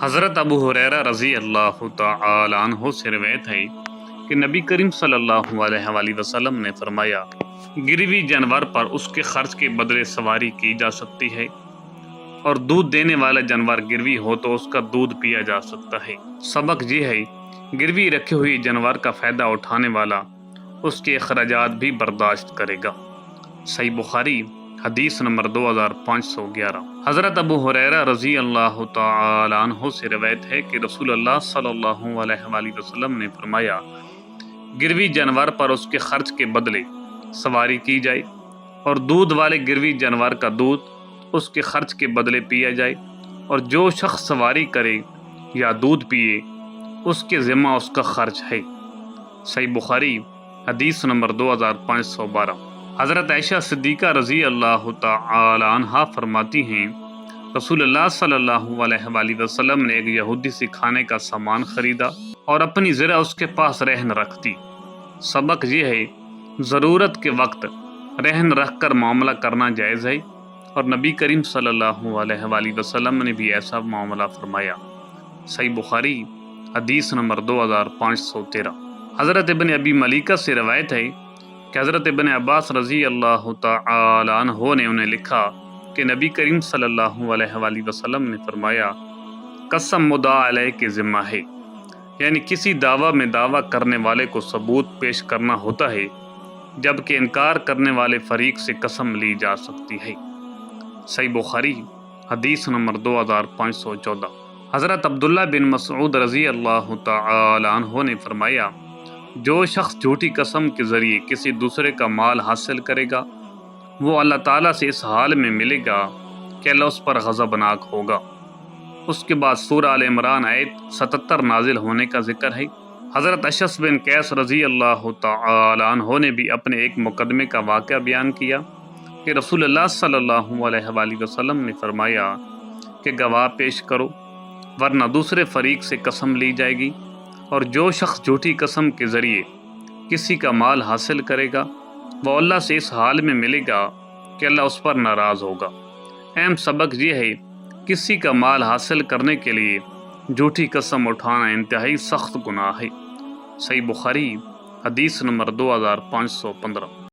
حضرت ابو ہریرہ رضی اللہ تعالی عنہ سے روایت ہے کہ نبی کریم صلی اللہ علیہ وآلہ وسلم نے فرمایا، گروی جانور پر اس کے خرچ کے بدلے سواری کی جا سکتی ہے، اور دودھ دینے والا جانور گروی ہو تو اس کا دودھ پیا جا سکتا ہے۔ سبق یہ ہے، گروی رکھے ہوئے جانور کا فائدہ اٹھانے والا اس کے اخراجات بھی برداشت کرے گا۔ صحیح بخاری حدیث نمبر 2511۔ حضرت ابو ہریرہ رضی اللہ تعالی عنہ سے روایت ہے کہ رسول اللہ صلی اللہ علیہ وآلہ وسلم نے فرمایا، گروی جانور پر اس کے خرچ کے بدلے سواری کی جائے، اور دودھ والے گروی جانور کا دودھ اس کے خرچ کے بدلے پیا جائے، اور جو شخص سواری کرے یا دودھ پیے اس کے ذمہ اس کا خرچ ہے۔ صحیح بخاری حدیث نمبر 2512۔ حضرت عائشہ صدیقہ رضی اللہ تعالی عنہا فرماتی ہیں، رسول اللہ صلی اللہ علیہ وآلہ وسلم نے ایک یہودی سے کھانے کا سامان خریدا اور اپنی زرہ اس کے پاس رہن رکھ دی۔ سبق یہ ہے، ضرورت کے وقت رہن رکھ کر معاملہ کرنا جائز ہے، اور نبی کریم صلی اللہ علیہ وآلہ وسلم نے بھی ایسا معاملہ فرمایا۔ صحیح بخاری حدیث نمبر 2513۔ حضرت ابن ابی ملیکہ سے روایت ہے کہ حضرت ابن عباس رضی اللہ تعالی عنہ نے انہیں لکھا کہ نبی کریم صلی اللہ علیہ وآلہ وسلم نے فرمایا، قسم مدعا علیہ کے ذمہ ہے، یعنی کسی دعویٰ میں دعویٰ کرنے والے کو ثبوت پیش کرنا ہوتا ہے، جبکہ انکار کرنے والے فریق سے قسم لی جا سکتی ہے۔ صحیح بخاری حدیث نمبر 2514۔ حضرت عبداللہ بن مسعود رضی اللہ تعالی عنہ نے فرمایا، جو شخص جھوٹی قسم کے ذریعے کسی دوسرے کا مال حاصل کرے گا، وہ اللہ تعالیٰ سے اس حال میں ملے گا کہ اللہ اس پر غضبناک ہوگا۔ اس کے بعد سورہ آل عمران آیت 77 نازل ہونے کا ذکر ہے۔ حضرت اشعث بن قیس رضی اللہ تعالی عنہ نے بھی اپنے ایک مقدمے کا واقعہ بیان کیا کہ رسول اللہ صلی اللہ علیہ وآلہ وسلم نے فرمایا کہ گواہ پیش کرو، ورنہ دوسرے فریق سے قسم لی جائے گی، اور جو شخص جھوٹی قسم کے ذریعے کسی کا مال حاصل کرے گا، وہ اللہ سے اس حال میں ملے گا کہ اللہ اس پر ناراض ہوگا۔ اہم سبق یہ ہے، کسی کا مال حاصل کرنے کے لیے جھوٹی قسم اٹھانا انتہائی سخت گناہ ہے۔ صحیح بخاری حدیث نمبر 2515۔